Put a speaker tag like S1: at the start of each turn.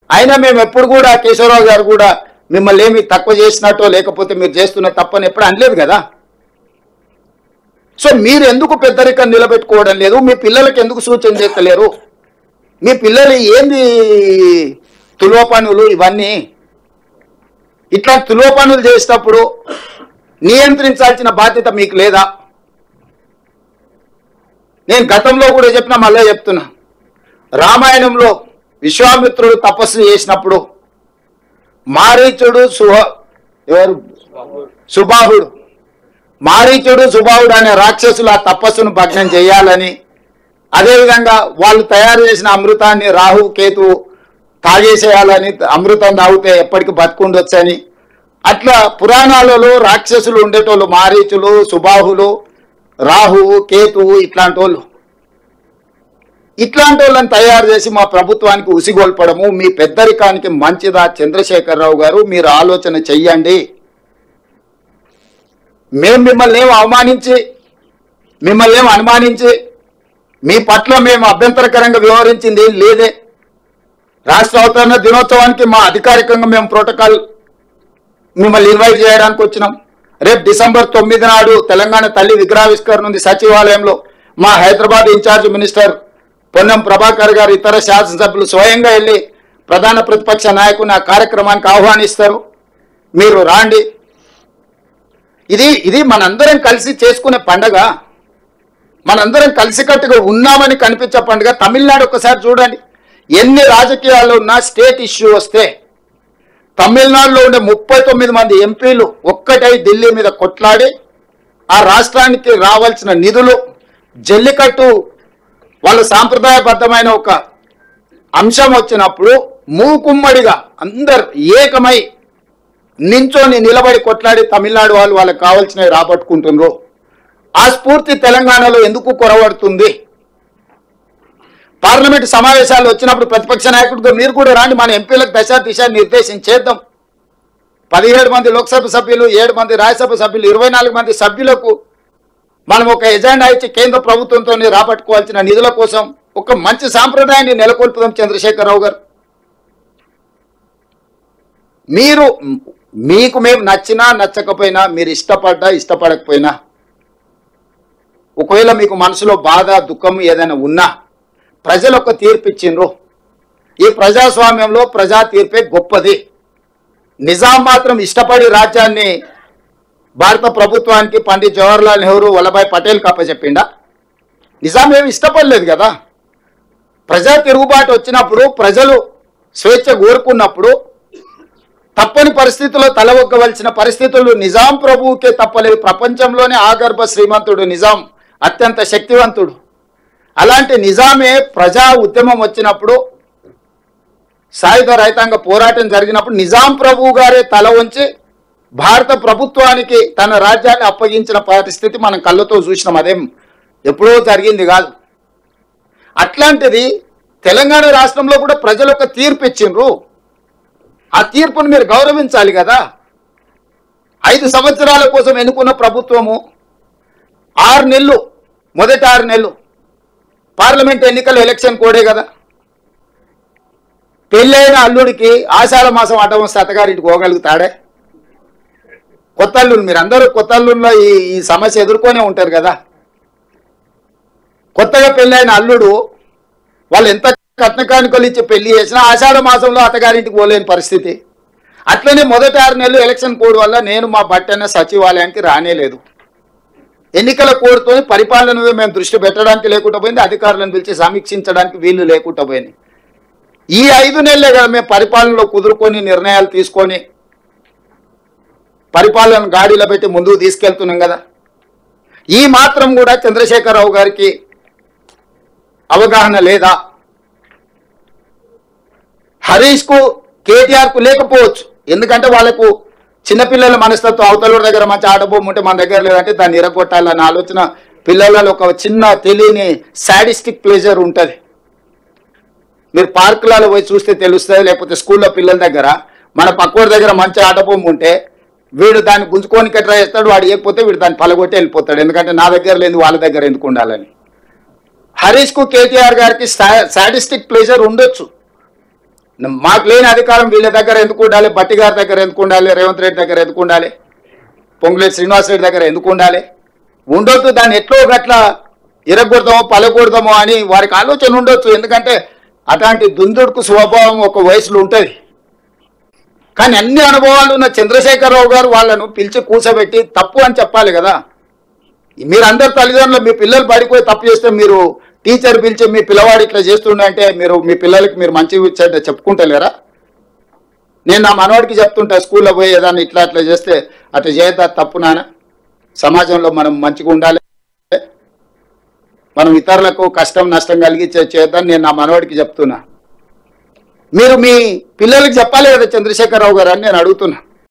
S1: అయినా మేము ఎప్పుడు కూడా కేశవరావు గారు కూడా మిమ్మల్ని ఏమి తక్కువ చేసినట్టో లేకపోతే మీరు చేస్తున్న తప్పని ఎప్పుడు అనలేదు కదా. సో మీరు ఎందుకు పెద్దరికం నిలబెట్టుకోవడం లేదు? మీ పిల్లలకి ఎందుకు సూచన చేస్తలేరు? మీ పిల్లలు ఏంది తులువ పనులు ఇవన్నీ? ఇట్లా తులువ పనులు చేసేటప్పుడు నియంత్రించాల్సిన బాధ్యత మీకు లేదా? నేను గతంలో కూడా చెప్పినా మళ్ళీ చెప్తున్నా, రామాయణంలో విశ్వామిత్రుడు తపస్సు చేసినప్పుడు మారీచుడు సుబాహుడు మారీచుడు సుబాహుడు అనే రాక్షసులు ఆ తపస్సును భగ్నం చేయాలని, అదేవిధంగా వాళ్ళు తయారు చేసిన అమృతాన్ని రాహు కేతు తాగేసేయాలని, అమృతం తాగితే ఎప్పటికీ బతుకుండొచ్చని, అట్లా పురాణాలలో రాక్షసులు ఉండేటోళ్ళు మారీచులు సుబాహులు రాహువు కేతువు ఇట్లాంటి వాళ్ళని తయారు చేసి మా ప్రభుత్వానికి ఉసిగొల్పడము మీ పెద్దరికానికి మంచిదా? చంద్రశేఖరరావు గారు మీరు ఆలోచన చెయ్యండి. మేము మిమ్మల్ని అనుమానించి మీ పట్ల మేము అభ్యంతరకరంగా వ్యవహరించింది ఏం లేదే. రాష్ట్ర అవతరణ దినోత్సవానికి మా అధికారికంగా మేము ప్రోటోకాల్ మిమ్మల్ని ఇన్వైట్ చేయడానికి వచ్చినాం. రేపు డిసెంబర్ 9 నాడు తెలంగాణ తల్లి విగ్రహావిష్కరణ ఉంది సచివాలయంలో. మా హైదరాబాద్ ఇన్ఛార్జ్ మినిస్టర్ పొన్నం ప్రభాకర్ గారు ఇతర శాసనసభ్యులు స్వయంగా వెళ్ళి ప్రధాన ప్రతిపక్ష నాయకుని ఆ కార్యక్రమానికి ఆహ్వానిస్తారు. మీరు రాండి. ఇది మనందరం కలిసి చేసుకునే పండగ, మనందరం కలిసికట్టుగా ఉన్నామని కనిపించే పండుగ. తమిళనాడు ఒకసారి చూడండి, ఎన్ని రాజకీయాల్లో ఉన్నా స్టేట్ ఇష్యూ వస్తే తమిళనాడులో ఉండే 39 మంది ఎంపీలు ఒక్కటై ఢిల్లీ మీద కొట్లాడి ఆ రాష్ట్రానికి రావాల్సిన నిధులు, జల్లికట్టు వాళ్ళ సాంప్రదాయబద్ధమైన ఒక అంశం వచ్చినప్పుడు మూకుమ్మడిగా అందరు ఏకమై నించోని నిలబడి కొట్లాడి తమిళనాడు వాళ్ళకి కావాల్సినవి రాబట్టుకుంటున్నారు. ఆ స్ఫూర్తి తెలంగాణలో ఎందుకు కొరవడుతుంది? పార్లమెంట్ సమావేశాలు వచ్చినప్పుడు ప్రతిపక్ష నాయకుడిగా మీరు కూడా రాండి, మన ఎంపీలకు దిశ నిర్దేశించేద్దాం. 17 మంది లోక్సభ సభ్యులు, 7 మంది రాజ్యసభ సభ్యులు, 24 మంది సభ్యులకు మనం ఒక ఎజెండా ఇచ్చి కేంద్ర ప్రభుత్వంతో రాబట్టుకోవాల్సిన నిధుల కోసం ఒక మంచి సాంప్రదాయాన్ని నెలకొల్పుదాం. చంద్రశేఖరరావు గారు, మీకు మేము నచ్చినా నచ్చకపోయినా, మీరు ఇష్టపడకపోయినా, ఒకవేళ మీకు మనసులో బాధ దుఃఖం ఏదైనా ఉన్నా ప్రజలు ఒక తీర్పు ఇచ్చిండ్రు. ఈ ప్రజాస్వామ్యంలో ప్రజా తీర్పే గొప్పది. నిజాం మాత్రం ఇష్టపడి రాజ్యాన్ని భారత ప్రభుత్వానికి పండిత్ జవహర్లాల్ నెహ్రూ వల్లభాయ్ పటేల్ కప్పచెప్పిండా? నిజాం ఏమి ఇష్టపడలేదు కదా. ప్రజా తిరుగుబాటు వచ్చినప్పుడు, ప్రజలు స్వేచ్ఛ కోరుకున్నప్పుడు తప్పని పరిస్థితుల్లో తలవొగ్గవలసిన పరిస్థితులు నిజాం ప్రభువుకే తప్పలేదు. ప్రపంచంలోనే ఆగర్భ శ్రీమంతుడు నిజాం, అత్యంత శక్తివంతుడు. అలాంటి నిజామే ప్రజా ఉద్యమం వచ్చినప్పుడు, సాయుధ రైతాంగ పోరాటం జరిగినప్పుడు నిజాం ప్రభువు గారే తల వంచి భారత ప్రభుత్వానికి తన రాజ్యాన్ని అప్పగించిన పరిస్థితి మనం కళ్ళతో చూసినాం. అదేం ఎప్పుడో జరిగింది కాదు. అట్లాంటిది తెలంగాణ రాష్ట్రంలో కూడా ప్రజలు ఒక తీర్పు ఇచ్చిండ్రు. ఆ తీర్పును మీరు గౌరవించాలి కదా. 5 సంవత్సరాల కోసం ఎన్నుకున్న ప్రభుత్వము 6 నెలలు, మొదటి 6 నెలలు పార్లమెంట్ ఎన్నికల ఎలక్షన్ కోడే కదా. పెళ్ళైన అల్లుడికి ఆషాఢ మాసం అడ్డం వస్తే అత్తగారింటికి పోగలుగుతాడే? కొత్త అల్లుడు, మీరు అందరూ కొత్త అల్లుడిలో ఈ సమస్య ఎదుర్కొనే ఉంటారు కదా. కొత్తగా పెళ్ళైన అల్లుడు వాళ్ళు ఎంత కట్న కానుకలు ఇచ్చి పెళ్లి చేసినా ఆషాఢ మాసంలో అత్తగారింటికి పోలేని పరిస్థితి. అట్లనే మొదటి 6 నెలలు ఎలక్షన్ కోడ్ వల్ల నేను మా బట్టన్న సచివాలయానికి రానేలేదు. ఎన్నికల కోడ్తో పరిపాలన మీద మేము దృష్టి పెట్టడానికి లేకుండా పోయింది, అధికారులను పిలిచి సమీక్షించడానికి వీళ్ళు లేకుండా పోయింది. ఈ 5 నెలలే కదా మేము పరిపాలనలో కుదురుకొని నిర్ణయాలు తీసుకొని పరిపాలన గాడిలో పెట్టి ముందుకు తీసుకెళ్తున్నాం కదా. ఈ మాత్రం కూడా చంద్రశేఖరరావు గారికి అవగాహన లేదా? హరీష్కు కేటీఆర్కు లేకపోవచ్చు, ఎందుకంటే వాళ్ళకు చిన్నపిల్లల మనస్తత్వం, అవతల దగ్గర మంచి ఆటబొమ్మ ఉంటే మన దగ్గర లేదంటే దాన్ని ఇరగొట్టాలన్న ఆలోచన పిల్లలలో ఒక చిన్న తెలియని సాడిస్టిక్ ప్లెజర్ ఉంటుంది. మీరు పార్కులలో పోయి చూస్తే తెలుస్తుంది, లేకపోతే స్కూల్లో పిల్లల దగ్గర మన పక్కోడి దగ్గర మంచి ఆటబొమ్మ ఉంటే వీడు దాన్ని గుంజుకొని ట్రై చేస్తాడు, వాడు ఇవ్వకపోతే వీడు దాన్ని పలగొట్టి వెళ్ళిపోతాడు, ఎందుకంటే నా దగ్గర లేదు వాళ్ళ దగ్గర ఎందుకు ఉండాలని. హరీష్కు కేటీఆర్ గారికి సాడిస్టిక్ ప్లెజర్ ఉండొచ్చు, మాకు లేని అధికారం వీళ్ళ దగ్గర ఎందుకు ఉండాలి, బట్టి గారి దగ్గర ఎందుకు ఉండాలి, రేవంత్ రెడ్డి దగ్గర ఎందుకు ఉండాలి, పొంగులేటి శ్రీనివాస్ రెడ్డి దగ్గర ఎందుకు ఉండాలి? ఉండొద్దు, దాన్ని ఎట్లో గట్ల ఇరగొడదామో పలకూడదామో అని వారికి ఆలోచన ఉండొచ్చు. ఎందుకంటే అట్లాంటి దుందుడుకు స్వభావం ఒక వయసులో ఉంటుంది. కానీ అన్ని అనుభవాలు ఉన్న చంద్రశేఖరరావు గారు వాళ్ళను పిలిచి కూర్చోబెట్టి తప్పు అని చెప్పాలి కదా. మీరందరు తల్లిదండ్రులు మీ పిల్లలు పడిపోయి తప్పు చేస్తే మీరు టీచర్ పిలిచి మీ పిల్లవాడు ఇట్లా చేస్తుండే మీరు మీ పిల్లలకి మీరు మంచిగా ఇచ్చారంటే చెప్పుకుంటలేరా? నేను నా మనవాడికి చెప్తుంటా, స్కూల్లో పోయి ఏదన్నా ఇట్లా అట్లా చేస్తే అట్లా చేయద్దా, తప్పు నాన్న, సమాజంలో మనం మంచిగా ఉండాలి, మనం ఇతరులకు కష్టం నష్టం కలిగించే చేద్దాం నేను నా మనవాడికి చెప్తున్నా. మీరు మీ పిల్లలకి చెప్పాలి కదా చంద్రశేఖరరావు గారు అని నేను అడుగుతున్నా.